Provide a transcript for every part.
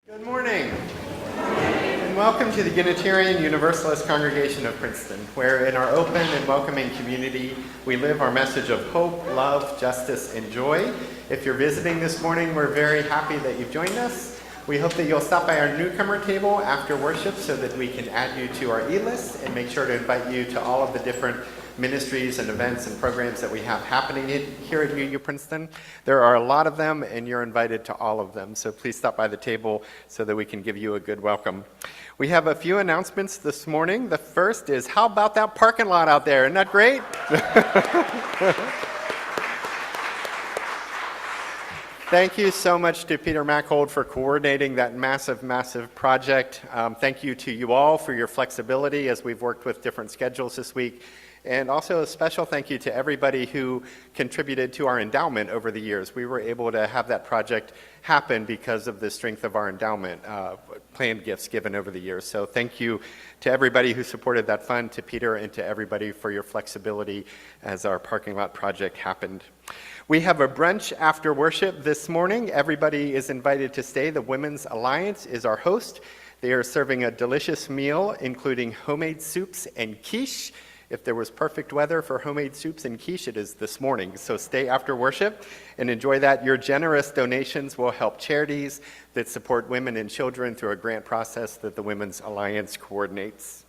Good morning, and welcome to the Unitarian Universalist Congregation of Princeton, where in our open and welcoming community, we live our message of hope, love, justice, and joy. If you're visiting this morning, we're very happy that you've joined us. We hope that you'll stop by our newcomer table after worship so that we can add you to our e-list and make sure to invite you to all of the different ministries and events and programs that we have happening here at UU Princeton. There are a lot of them, and you're invited to all of them. So please stop by the table so that we can give you a good welcome. We have a few announcements this morning. The first is, how about that parking lot out there? Isn't that great? Thank you so much to Peter Machold for coordinating that massive project. Thank you to you all for your flexibility as we've worked with different schedules this week. And also a special thank you to everybody who contributed to our endowment over the years. We were able to have that project happen because of the strength of our endowment, planned gifts given over the years. So thank you to everybody who supported that fund, to Peter, and to everybody for your flexibility as our parking lot project happened. We have a brunch after worship this morning. Everybody is invited to stay. The Women's Alliance is our host. They are serving a delicious meal, including homemade soups and quiche. If there was perfect weather for homemade soups and quiche, it is this morning. So stay after worship and enjoy that. Your generous donations will help charities that support women and children through a grant process that the Women's Alliance coordinates.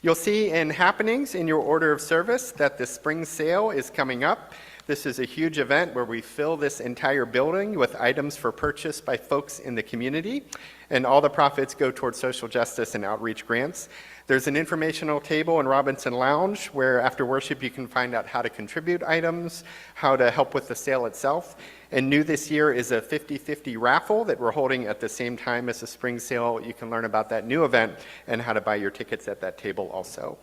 You'll see in happenings in your order of service that the spring sale is coming up. This is a huge event where we fill this entire building with items for purchase by folks in the community, and all the profits go towards social justice and outreach grants. There's an informational table in Robinson Lounge where after worship you can find out how to contribute items, how to help with the sale itself. And new this year is a 50-50 raffle that we're holding at the same time as the spring sale. You can learn about that new event and how to buy your tickets at that table also.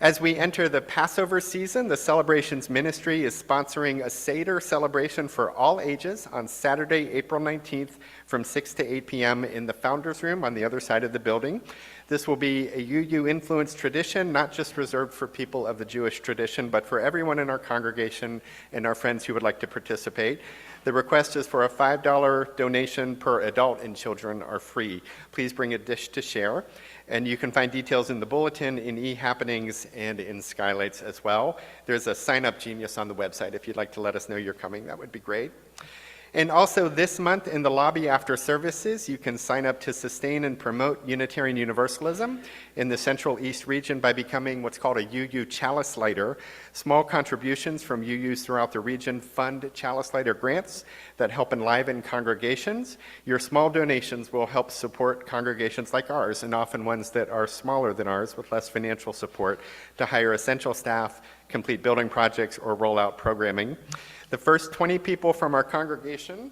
As we enter the Passover season, the Celebrations Ministry is sponsoring a Seder celebration for all ages on Saturday, April 19th from 6 to 8 p.m. in the Founders Room on the other side of the building. This will be a UU-influenced tradition, not just reserved for people of the Jewish tradition, but for everyone in our congregation and our friends who would like to participate. The request is for a $5 donation per adult, and children are free. Please bring a dish to share. And you can find details in the bulletin, in e-happenings, and in Skylights as well. There's a sign-up genius on the website. If you'd like to let us know you're coming, that would be great. And also this month in the lobby after services, you can sign up to sustain and promote Unitarian Universalism in the Central East region by becoming what's called a UU Chalice Lighter. Small contributions from UUs throughout the region fund Chalice Lighter grants that help enliven congregations. Your small donations will help support congregations like ours, and often ones that are smaller than ours with less financial support, to hire essential staff, complete building projects, or roll out programming. The first 20 people from our congregation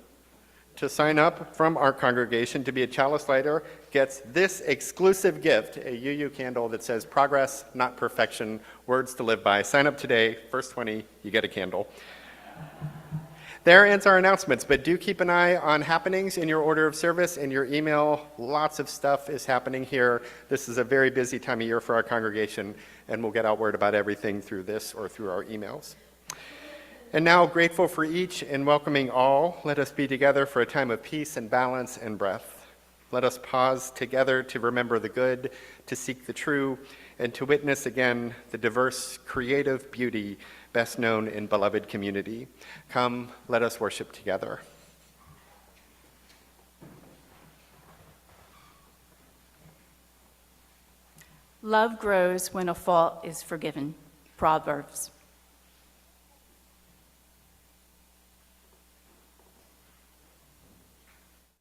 to sign up from our congregation to be a Chalice Lighter gets this exclusive gift, a UU candle that says "Progress, not perfection, words to live by." Sign up today, first 20, you get a candle. There ends our announcements, but do keep an eye on happenings in your order of service and your email. Lots of stuff is happening here. This is a very busy time of year for our congregation, and we'll get out word about everything through this or through our emails. And now, grateful for each and welcoming all, let us be together for a time of peace and balance and breath. Let us pause together to remember the good, to seek the true, and to witness again the diverse, creative beauty best known in beloved community. Come, let us worship together. Love grows when a fault is forgiven. Proverbs.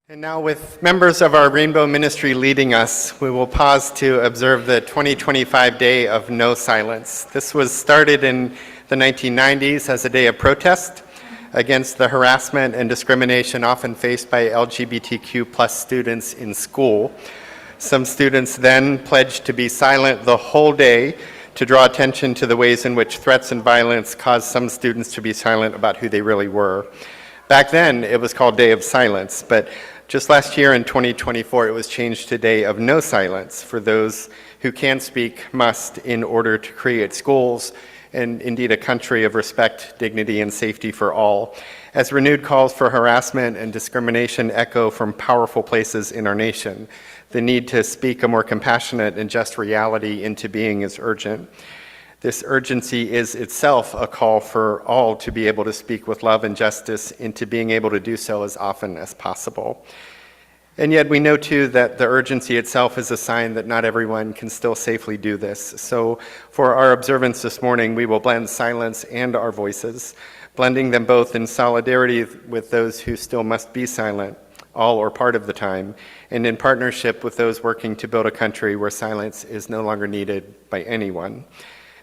And now, with members of our Rainbow Ministry leading us, we will pause to observe the 2025 Day of No Silence. This was started in the 1990s as a day of protest against the harassment and discrimination often faced by LGBTQ+ students in school. Some students then pledged to be silent the whole day to draw attention to the ways in which threats and violence caused some students to be silent about who they really were. Back then, it was called Day of Silence, but just last year in 2024, it was changed to Day of No Silence for those who can speak must in order to create schools and indeed a country of respect, dignity, and safety for all. As renewed calls for harassment and discrimination echo from powerful places in our nation, the need to speak a more compassionate and just reality into being is urgent. This urgency is itself a call for all to be able to speak with love and justice into being able to do so as often as possible. And yet we know too that the urgency itself is a sign that not everyone can still safely do this. So for our observance this morning, we will blend silence and our voices, blending them both in solidarity with those who still must be silent, all or part of the time, and in partnership with those working to build a country where silence is no longer needed by anyone.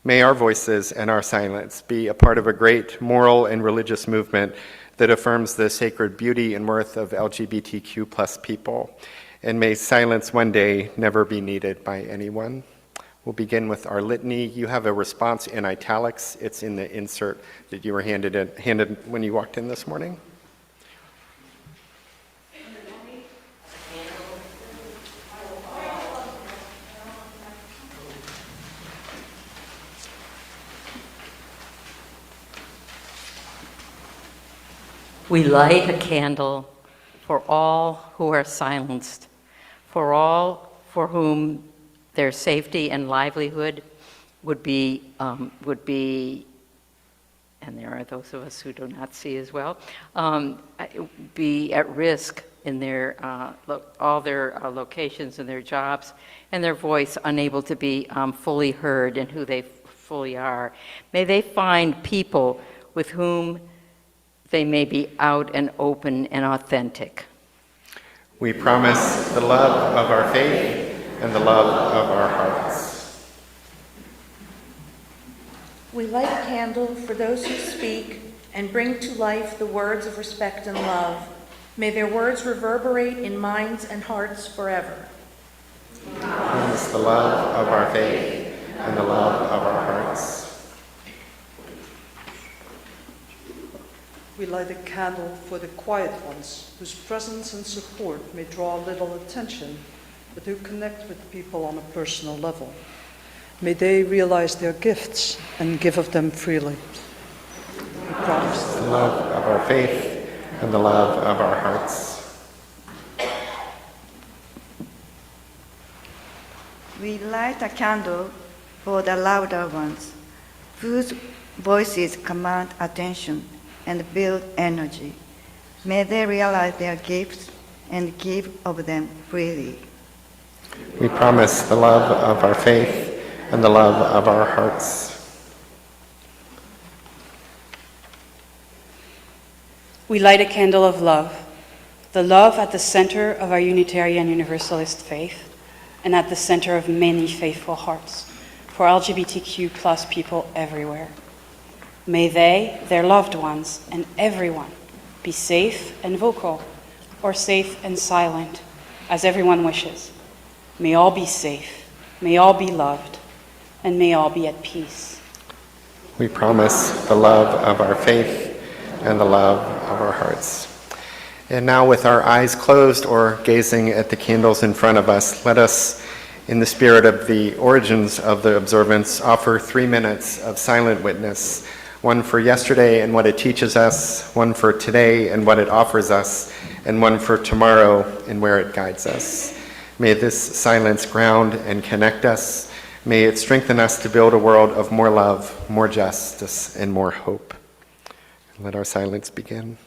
May our voices and our silence be a part of a great moral and religious movement that affirms the sacred beauty and worth of LGBTQ plus people. And may silence one day never be needed by anyone. We'll begin with our litany. You have a response in italics. It's in the insert that you were handed when you walked in this morning. We light a candle for all who are silenced, for all for whom their safety and livelihood would be, and there are those of us who do not see as well, be at risk in their all their locations and their jobs, and their voice unable to be fully heard in who they fully are. May they find people with whom they may be out and open and authentic. We promise the love of our faith and the love of our hearts. We light a candle for those who speak and bring to life the words of respect and love. May their words reverberate in minds and hearts forever. We promise the love of our faith and the love of our hearts. We light a candle for the quiet ones, whose presence and support may draw little attention, but who connect with people on a personal level. May they realize their gifts and give of them freely. We promise the love of our faith and the love of our hearts. We light a candle for the louder ones, whose voices command attention and build energy. May they realize their gifts and give of them freely. We promise the love of our faith and the love of our hearts. We light a candle of love, the love at the center of our Unitarian Universalist faith and at the center of many faithful hearts for LGBTQ plus people everywhere. May they, their loved ones, and everyone be safe and vocal, or safe and silent, as everyone wishes. May all be safe, may all be loved, and may all be at peace. We promise the love of our faith and the love of our hearts. And now, with our eyes closed or gazing at the candles in front of us, let us, in the spirit of the origins of the observance, offer 3 minutes of silent witness. One for yesterday and what it teaches us, one for today and what it offers us, and one for tomorrow and where it guides us. May this silence ground and connect us. May it strengthen us to build a world of more love, more justice, and more hope. Let our silence begin.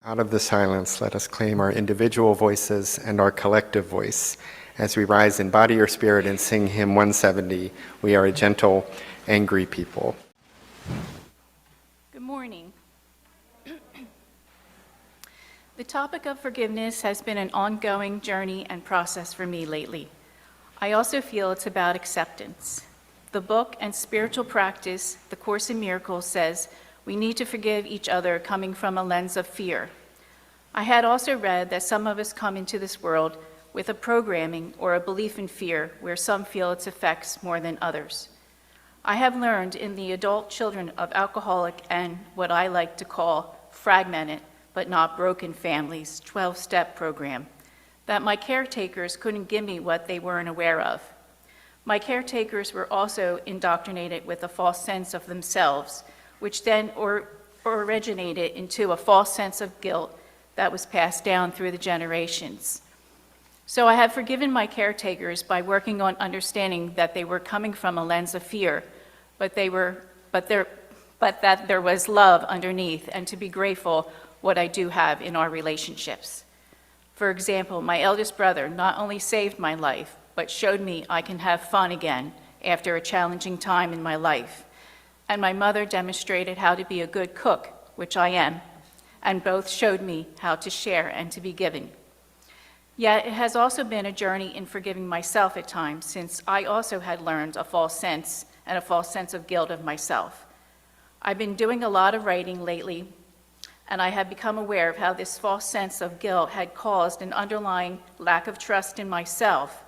Out of the silence, let us claim our individual voices and our collective voice. As we rise in body or spirit and sing hymn 170, we are a gentle, angry people. Good morning. The topic of forgiveness has been an ongoing journey and process for me lately. I also feel it's about acceptance. The book and spiritual practice, The Course in Miracles, says we need to forgive each other coming from a lens of fear. I had also read that some of us come into this world with a programming or a belief in fear where some feel its effects more than others. I have learned in the adult children of alcoholic and what I like to call fragmented but not broken families 12-step program that my caretakers couldn't give me what they weren't aware of. My caretakers were also indoctrinated with a false sense of themselves, which then originated into a false sense of guilt that was passed down through the generations. So I have forgiven my caretakers by working on understanding that they were coming from a lens of fear, but that there was love underneath, and to be grateful what I do have in our relationships. For example, my eldest brother not only saved my life, but showed me I can have fun again after a challenging time in my life. And my mother demonstrated how to be a good cook, which I am, and both showed me how to share and to be giving. Yet it has also been a journey in forgiving myself at times, since I also had learned a false sense of guilt of myself. I've been doing a lot of writing lately, and I have become aware of how this false sense of guilt had caused an underlying lack of trust in myself,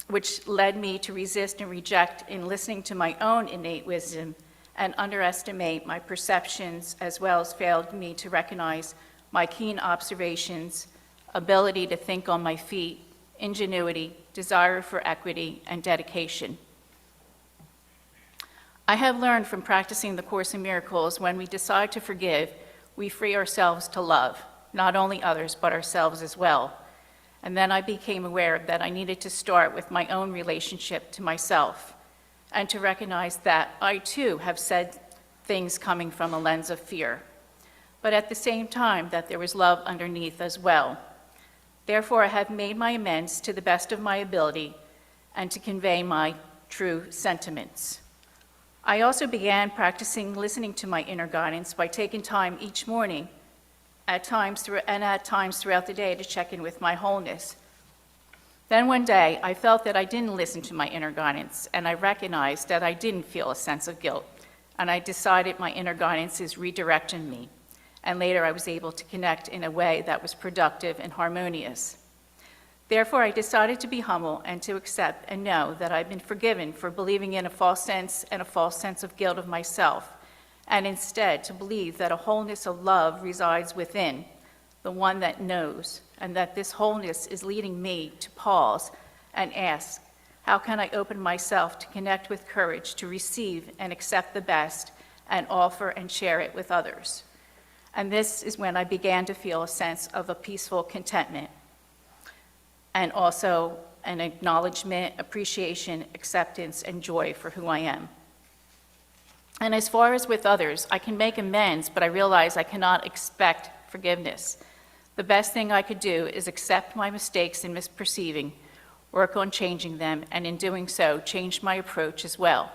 which led me to resist and reject in listening to my own innate wisdom and underestimate my perceptions, as well as failed me to recognize my keen observations, ability to think on my feet, ingenuity, desire for equity, and dedication. I have learned from practicing the Course in Miracles, when we decide to forgive, we free ourselves to love, not only others, but ourselves as well. And then I became aware that I needed to start with my own relationship to myself, and to recognize that I too have said things coming from a lens of fear, but at the same time that there was love underneath as well. Therefore, I have made my amends to the best of my ability and to convey my true sentiments. I also began practicing listening to my inner guidance by taking time each morning, at times throughout the day, to check in with my wholeness. Then one day, I felt that I didn't listen to my inner guidance, and I recognized that I didn't feel a sense of guilt, and I decided my inner guidance is redirecting me. And later, I was able to connect in a way that was productive and harmonious. Therefore, I decided to be humble and to accept and know that I've been forgiven for believing in a false sense of guilt of myself, and instead to believe that a wholeness of love resides within, the one that knows, and that this wholeness is leading me to pause and ask, how can I open myself to connect with courage to receive and accept the best and offer and share it with others? And this is when I began to feel a sense of a peaceful contentment, and also an acknowledgement, appreciation, acceptance, and joy for who I am. And as far as with others, I can make amends, but I realize I cannot expect forgiveness. The best thing I could do is accept my mistakes in misperceiving, work on changing them, and in doing so, change my approach as well,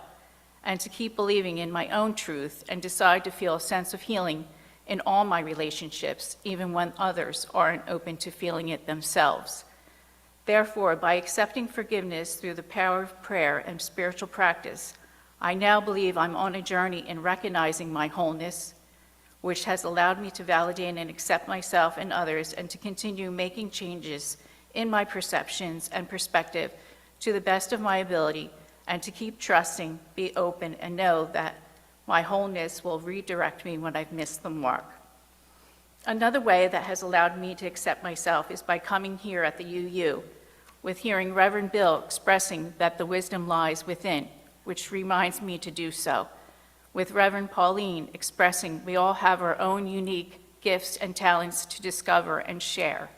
and to keep believing in my own truth and decide to feel a sense of healing in all my relationships, even when others aren't open to feeling it themselves. Therefore, by accepting forgiveness through the power of prayer and spiritual practice, I now believe I'm on a journey in recognizing my wholeness, which has allowed me to validate and accept myself and others, and to continue making changes in my perceptions and perspective to the best of my ability, and to keep trusting, be open, and know that my wholeness will redirect me when I've missed the mark. Another way that has allowed me to accept myself is by coming here at the UU, with hearing Reverend Bill expressing that the wisdom lies within, which reminds me to do so, with Reverend Pauline expressing we all have our own unique gifts and talents to discover and share,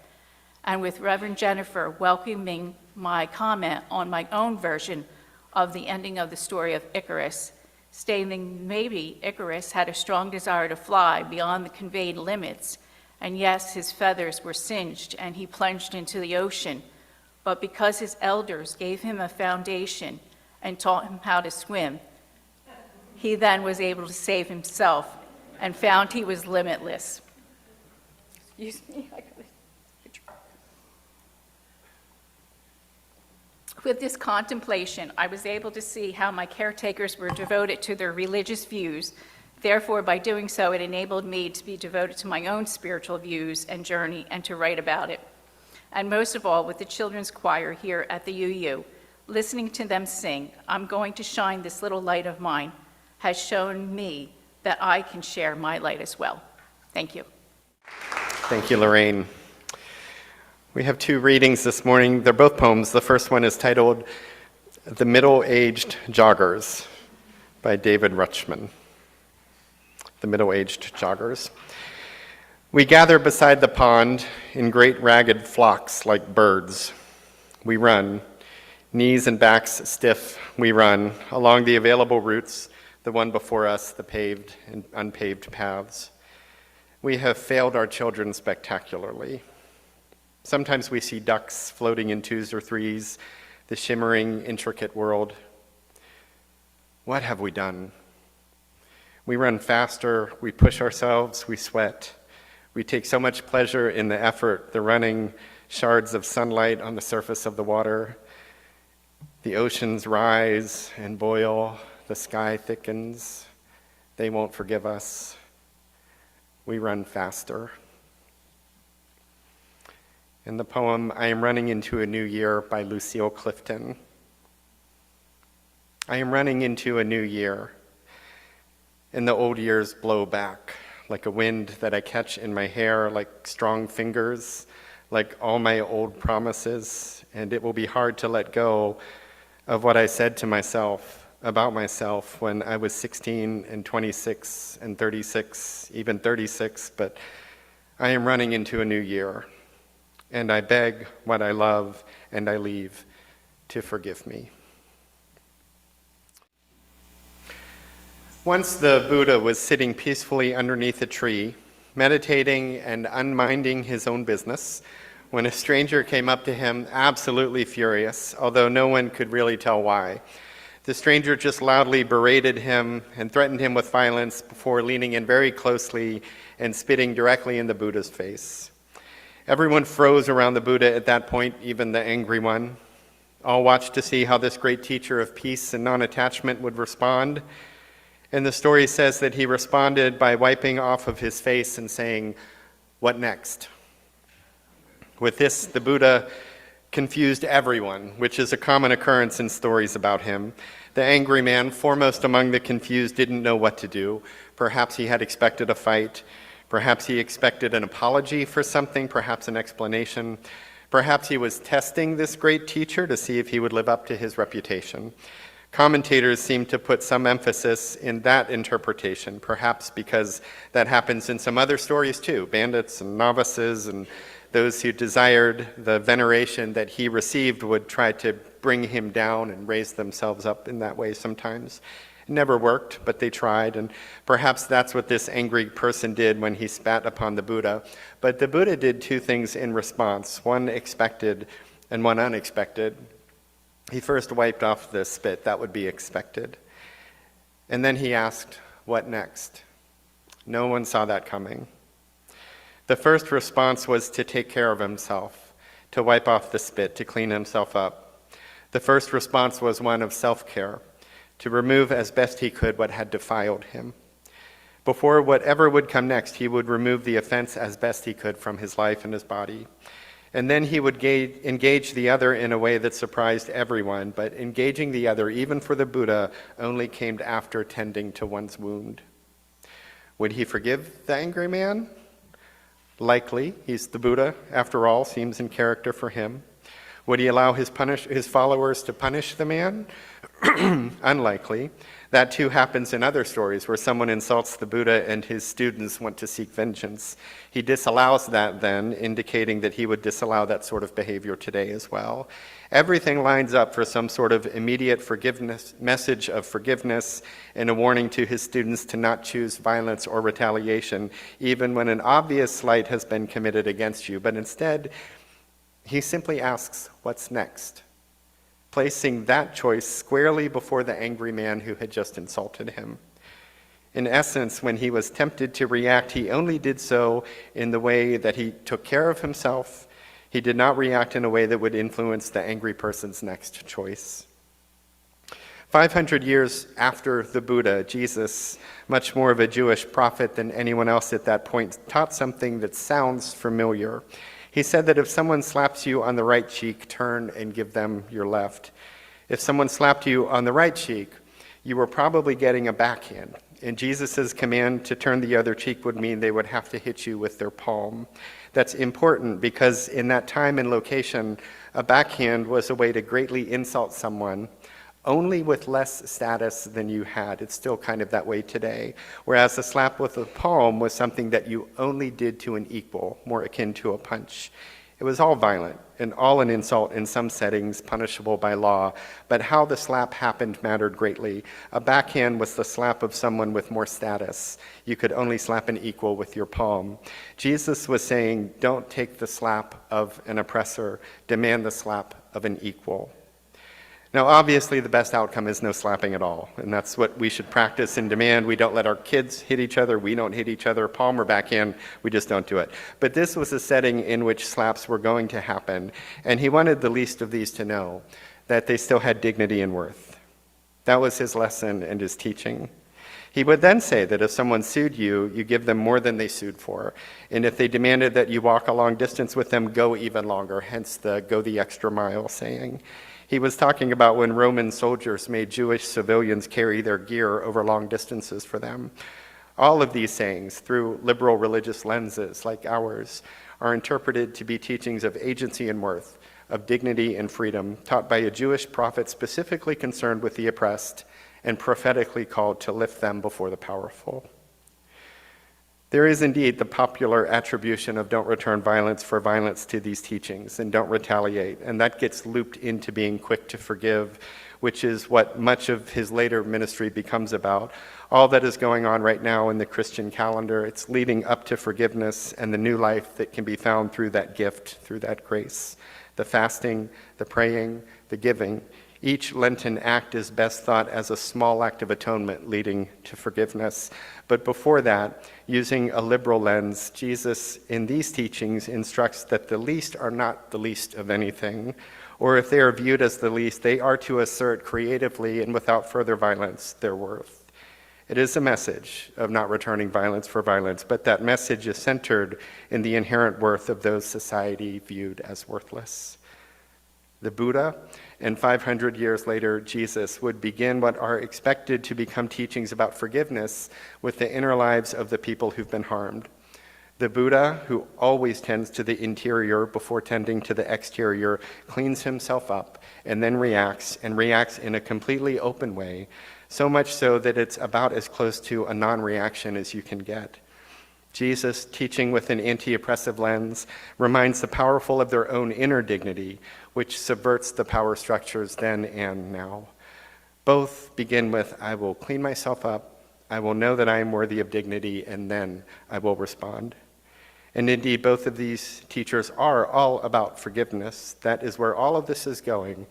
and with Reverend Jennifer welcoming my comment on my own version of the ending of the story of Icarus, stating maybe Icarus had a strong desire to fly beyond the conveyed limits, and yes, his feathers were singed and he plunged into the ocean, but because his elders gave him a foundation and taught him how to swim, he then was able to save himself and found he was limitless. Excuse me, I got this picture. With this contemplation, I was able to see how my caretakers were devoted to their religious views. Therefore, by doing so, it enabled me to be devoted to my own spiritual views and journey and to write about it. And most of all, with the children's choir here at the UU, listening to them sing, "I'm going to shine this little light of mine," has shown me that I can share my light as well. Thank you. Thank you, Lorraine. We have two readings this morning. They're both poems. The first one is titled "The Middle-Aged Joggers" by David Rutschman. The Middle-Aged Joggers. We gather beside the pond in great ragged flocks like birds. We run, knees and backs stiff, we run along the available routes, the one before us, the paved and unpaved paths. We have failed our children spectacularly. Sometimes we see ducks floating in twos or threes, the shimmering, intricate world. What have we done? We run faster, we push ourselves, we sweat. We take so much pleasure in the effort, the running, shards of sunlight on the surface of the water. The oceans rise and boil, the sky thickens. They won't forgive us. We run faster. In the poem, I Am Running into a New Year by Lucille Clifton. I am running into a new year, and the old years blow back like a wind that I catch in my hair, like strong fingers, like all my old promises, and it will be hard to let go of what I said to myself about myself when I was 16 and 26 and 36, even 36, but I am running into a new year, and I beg what I love and I leave to forgive me. Once the Buddha was sitting peacefully underneath a tree, meditating and unminding his own business, when a stranger came up to him, absolutely furious, although no one could really tell why. The stranger just loudly berated him and threatened him with violence before leaning in very closely and spitting directly in the Buddha's face. Everyone froze around the Buddha at that point, even the angry one. All watched to see how this great teacher of peace and non-attachment would respond. And the story says that he responded by wiping off of his face and saying, "What next?" With this, the Buddha confused everyone, which is a common occurrence in stories about him. The angry man, foremost among the confused, didn't know what to do. Perhaps he had expected a fight. Perhaps he expected an apology for something, perhaps an explanation. Perhaps he was testing this great teacher to see if he would live up to his reputation. Commentators seem to put some emphasis in that interpretation, perhaps because that happens in some other stories too. Bandits and novices and those who desired the veneration that he received would try to bring him down and raise themselves up in that way sometimes. It never worked, but they tried, and perhaps that's what this angry person did when he spat upon the Buddha. But the Buddha did two things in response, one expected and one unexpected. He first wiped off the spit, that would be expected. And then he asked, "What next?" No one saw that coming. The first response was to take care of himself, to wipe off the spit, to clean himself up. The first response was one of self-care, to remove as best he could what had defiled him. Before whatever would come next, he would remove the offense as best he could from his life and his body. And then he would engage the other in a way that surprised everyone, but engaging the other, even for the Buddha, only came after tending to one's wound. Would he forgive the angry man? Likely. He's the Buddha, after all, seems in character for him. Would he allow his followers to punish the man? Unlikely. That too happens in other stories where someone insults the Buddha and his students want to seek vengeance. He disallows that then, indicating that he would disallow that sort of behavior today as well. Everything lines up for some sort of immediate forgiveness, message of forgiveness, and a warning to his students to not choose violence or retaliation, even when an obvious slight has been committed against you. But instead, he simply asks, what's next? Placing that choice squarely before the angry man who had just insulted him. In essence, when he was tempted to react, he only did so in the way that he took care of himself. He did not react in a way that would influence the angry person's next choice. 500 years after the Buddha, Jesus, much more of a Jewish prophet than anyone else at that point, taught something that sounds familiar. He said that if someone slaps you on the right cheek, turn and give them your left. If someone slapped you on the right cheek, you were probably getting a backhand. And Jesus' command to turn the other cheek would mean they would have to hit you with their palm. That's important because in that time and location, a backhand was a way to greatly insult someone, only with less status than you had. It's still kind of that way today. Whereas a slap with the palm was something that you only did to an equal, more akin to a punch. It was all violent and all an insult in some settings, punishable by law. But how the slap happened mattered greatly. A backhand was the slap of someone with more status. You could only slap an equal with your palm. Jesus was saying, don't take the slap of an oppressor, demand the slap of an equal. Now, obviously, the best outcome is no slapping at all, and that's what we should practice and demand. We don't let our kids hit each other. We don't hit each other, palm or backhand. We just don't do it. But this was a setting in which slaps were going to happen, and he wanted the least of these to know that they still had dignity and worth. That was his lesson and his teaching. He would then say that if someone sued you, you give them more than they sued for. And if they demanded that you walk a long distance with them, go even longer, hence the go the extra mile saying. He was talking about when Roman soldiers made Jewish civilians carry their gear over long distances for them. All of these sayings, through liberal religious lenses like ours, are interpreted to be teachings of agency and worth, of dignity and freedom, taught by a Jewish prophet specifically concerned with the oppressed and prophetically called to lift them before the powerful. There is indeed the popular attribution of don't return violence for violence to these teachings and don't retaliate, and that gets looped into being quick to forgive, which is what much of his later ministry becomes about. All that is going on right now in the Christian calendar, it's leading up to forgiveness and the new life that can be found through that gift, through that grace. The fasting, the praying, the giving. Each Lenten act is best thought as a small act of atonement leading to forgiveness. But before that, using a liberal lens, Jesus in these teachings instructs that the least are not the least of anything, or if they are viewed as the least, they are to assert creatively and without further violence their worth. It is a message of not returning violence for violence, but that message is centered in the inherent worth of those society viewed as worthless. The Buddha, and 500 years later, Jesus, would begin what are expected to become teachings about forgiveness with the inner lives of the people who've been harmed. The Buddha, who always tends to the interior before tending to the exterior, cleans himself up and then reacts in a completely open way, so much so that it's about as close to a non-reaction as you can get. Jesus, teaching with an anti-oppressive lens, reminds the powerful of their own inner dignity, which subverts the power structures then and now. Both begin with, I will clean myself up, I will know that I am worthy of dignity, and then I will respond. And indeed, both of these teachers are all about forgiveness. That is where all of this is going.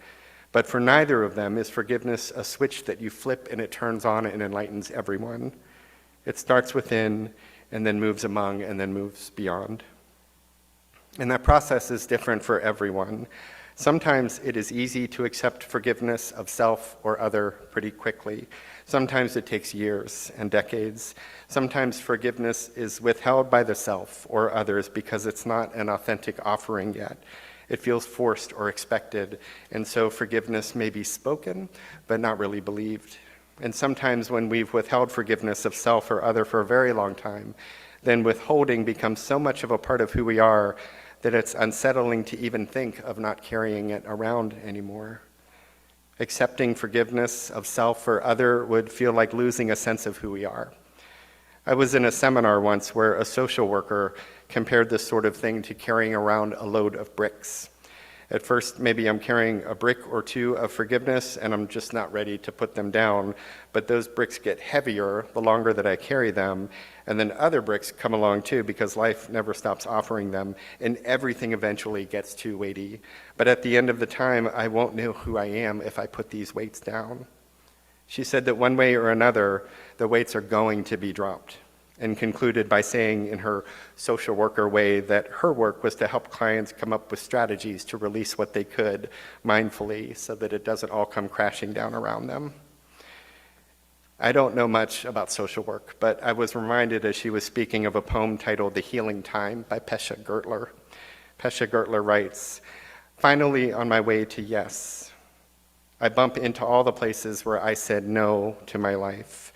But for neither of them is forgiveness a switch that you flip and it turns on and enlightens everyone. It starts within, and then moves among, and then moves beyond. And that process is different for everyone. Sometimes it is easy to accept forgiveness of self or other pretty quickly. Sometimes it takes years and decades. Sometimes forgiveness is withheld by the self or others because it's not an authentic offering yet. It feels forced or expected, and so forgiveness may be spoken, but not really believed. And sometimes when we've withheld forgiveness of self or other for a very long time, then withholding becomes so much of a part of who we are that it's unsettling to even think of not carrying it around anymore. Accepting forgiveness of self or other would feel like losing a sense of who we are. I was in a seminar once where a social worker compared this sort of thing to carrying around a load of bricks. At first, maybe I'm carrying a brick or two of forgiveness and I'm just not ready to put them down, but those bricks get heavier the longer that I carry them, and then other bricks come along too because life never stops offering them, and everything eventually gets too weighty. But at the end of the time, I won't know who I am if I put these weights down. She said that one way or another, the weights are going to be dropped, and concluded by saying in her social worker way that her work was to help clients come up with strategies to release what they could mindfully so that it doesn't all come crashing down around them. I don't know much about social work, but I was reminded as she was speaking of a poem titled The Healing Time by Pesha Gertler. Pesha Gertler writes, "Finally on my way to yes, I bump into all the places where I said no to my life.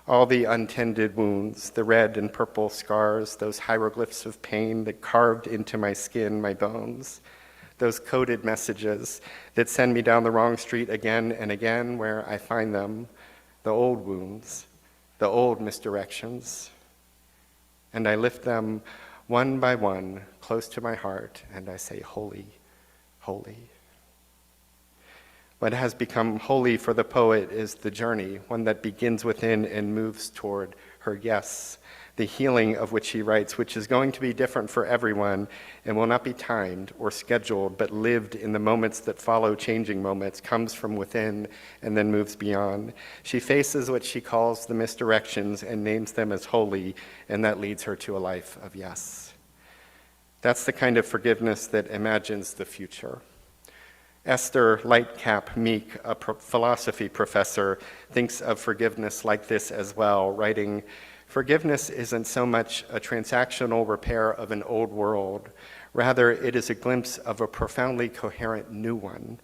All the untended wounds, the red and purple scars, those hieroglyphs of pain that carved into my skin, my bones, those coded messages that send me down the wrong street again and again where I find them, the old wounds, the old misdirections. And I lift them one by one close to my heart and I say, holy, holy." What has become holy for the poet is the journey, one that begins within and moves toward her yes, the healing of which she writes, which is going to be different for everyone and will not be timed or scheduled, but lived in the moments that follow changing moments, comes from within and then moves beyond. She faces what she calls the misdirections and names them as holy, and that leads her to a life of yes. That's the kind of forgiveness that imagines the future. Esther Lightcap Meek, a philosophy professor, thinks of forgiveness like this as well, writing, "Forgiveness isn't so much a transactional repair of an old world. Rather, it is a glimpse of a profoundly coherent new one.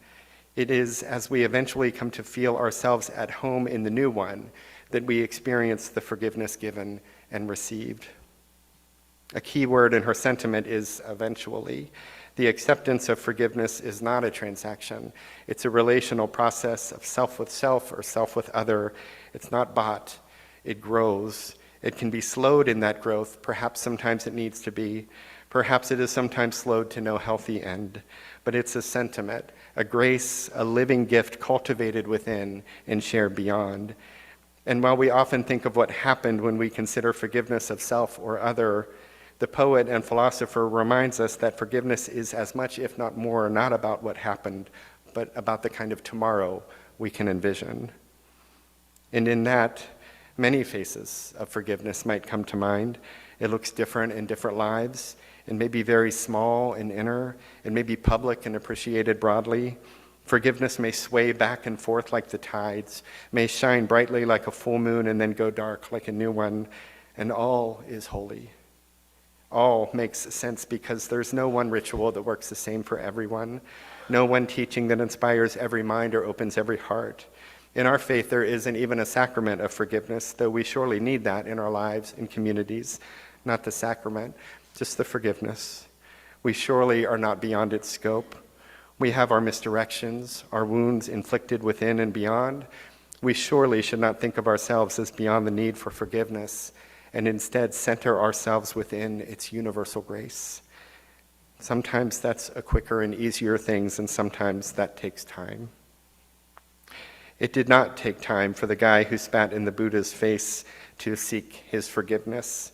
It is as we eventually come to feel ourselves at home in the new one that we experience the forgiveness given and received." A key word in her sentiment is eventually. The acceptance of forgiveness is not a transaction. It's a relational process of self with self or self with other. It's not bought. It grows. It can be slowed in that growth. Perhaps sometimes it needs to be. Perhaps it is sometimes slowed to no healthy end. But it's a sentiment, a grace, a living gift cultivated within and shared beyond. And while we often think of what happened when we consider forgiveness of self or other, the poet and philosopher reminds us that forgiveness is as much, if not more, not about what happened, but about the kind of tomorrow we can envision. And in that, many faces of forgiveness might come to mind. It looks different in different lives. It may be very small and inner. It may be public and appreciated broadly. Forgiveness may sway back and forth like the tides, may shine brightly like a full moon and then go dark like a new one, and all is holy. All makes sense because there's no one ritual that works the same for everyone, no one teaching that inspires every mind or opens every heart. In our faith, there isn't even a sacrament of forgiveness, though we surely need that in our lives and communities. Not the sacrament, just the forgiveness. We surely are not beyond its scope. We have our misdirections, our wounds inflicted within and beyond. We surely should not think of ourselves as beyond the need for forgiveness, and instead center ourselves within its universal grace. Sometimes that's a quicker and easier thing, and sometimes that takes time. It did not take time for the guy who spat in the Buddha's face to seek his forgiveness.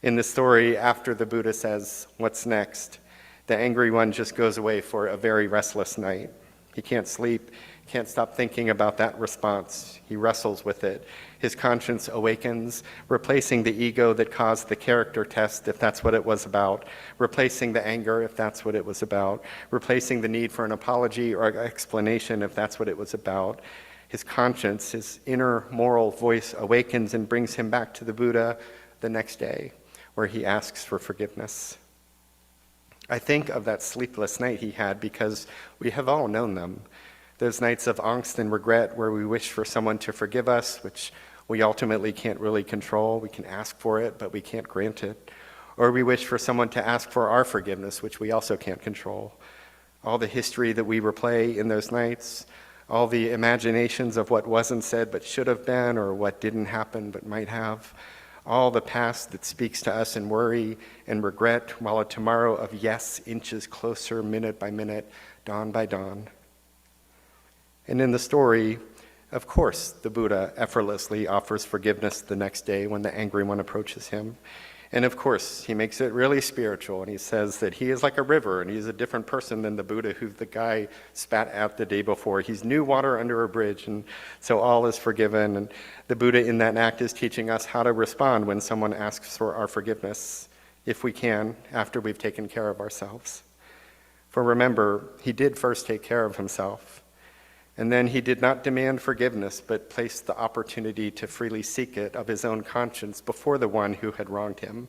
In the story, after the Buddha says, "What's next?" the angry one just goes away for a very restless night. He can't sleep, can't stop thinking about that response. He wrestles with it. His conscience awakens, replacing the ego that caused the character test, if that's what it was about, replacing the anger, if that's what it was about, replacing the need for an apology or explanation, if that's what it was about. His conscience, his inner moral voice awakens and brings him back to the Buddha the next day, where he asks for forgiveness. I think of that sleepless night he had because we have all known them. Those nights of angst and regret where we wish for someone to forgive us, which we ultimately can't really control. We can ask for it, but we can't grant it. Or we wish for someone to ask for our forgiveness, which we also can't control. All the history that we replay in those nights, all the imaginations of what wasn't said but should have been, or what didn't happen but might have, all the past that speaks to us in worry and regret, while a tomorrow of yes inches closer minute by minute, dawn by dawn. And in the story, of course, the Buddha effortlessly offers forgiveness the next day when the angry one approaches him. And of course, he makes it really spiritual, and he says that he is like a river, and he's a different person than the Buddha who the guy spat at the day before. He's new water under a bridge, and so all is forgiven. And the Buddha in that act is teaching us how to respond when someone asks for our forgiveness, if we can, after we've taken care of ourselves. For remember, he did first take care of himself. And then he did not demand forgiveness, but placed the opportunity to freely seek it of his own conscience before the one who had wronged him.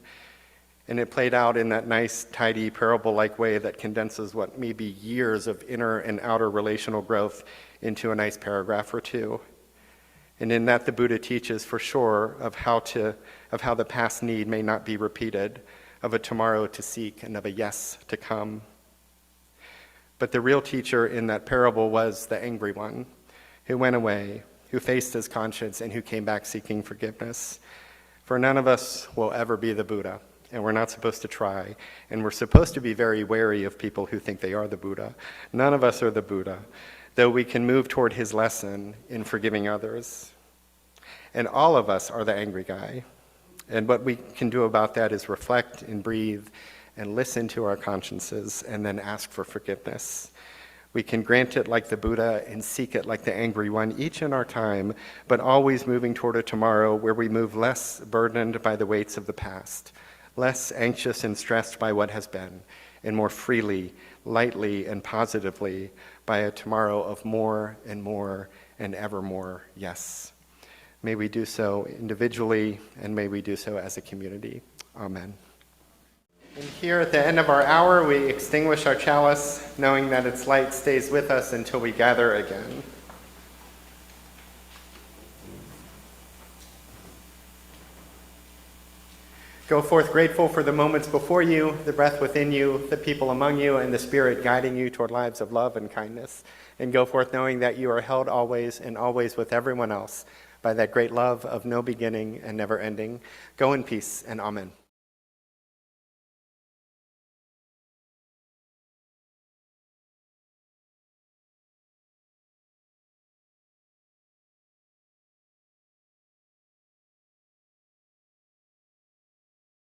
And it played out in that nice, tidy, parable-like way that condenses what may be years of inner and outer relational growth into a nice paragraph or two. And in that, the Buddha teaches for sure of how the past need may not be repeated, of a tomorrow to seek, and of a yes to come. But the real teacher in that parable was the angry one, who went away, who faced his conscience, and who came back seeking forgiveness. For none of us will ever be the Buddha, and we're not supposed to try, and we're supposed to be very wary of people who think they are the Buddha. None of us are the Buddha, though we can move toward his lesson in forgiving others. And all of us are the angry guy, and what we can do about that is reflect and breathe and listen to our consciences, and then ask for forgiveness. We can grant it like the Buddha and seek it like the angry one, each in our time, but always moving toward a tomorrow where we move less burdened by the weights of the past, less anxious and stressed by what has been, and more freely, lightly, and positively by a tomorrow of more and ever more yes. May we do so individually, and may we do so as a community. Amen. And here at the end of our hour, we extinguish our chalice, knowing that its light stays with us until we gather again. Go forth grateful for the moments before you, the breath within you, the people among you, and the Spirit guiding you toward lives of love and kindness. And go forth knowing that you are held always and always with everyone else by that great love of no beginning and never ending. Go in peace, and amen.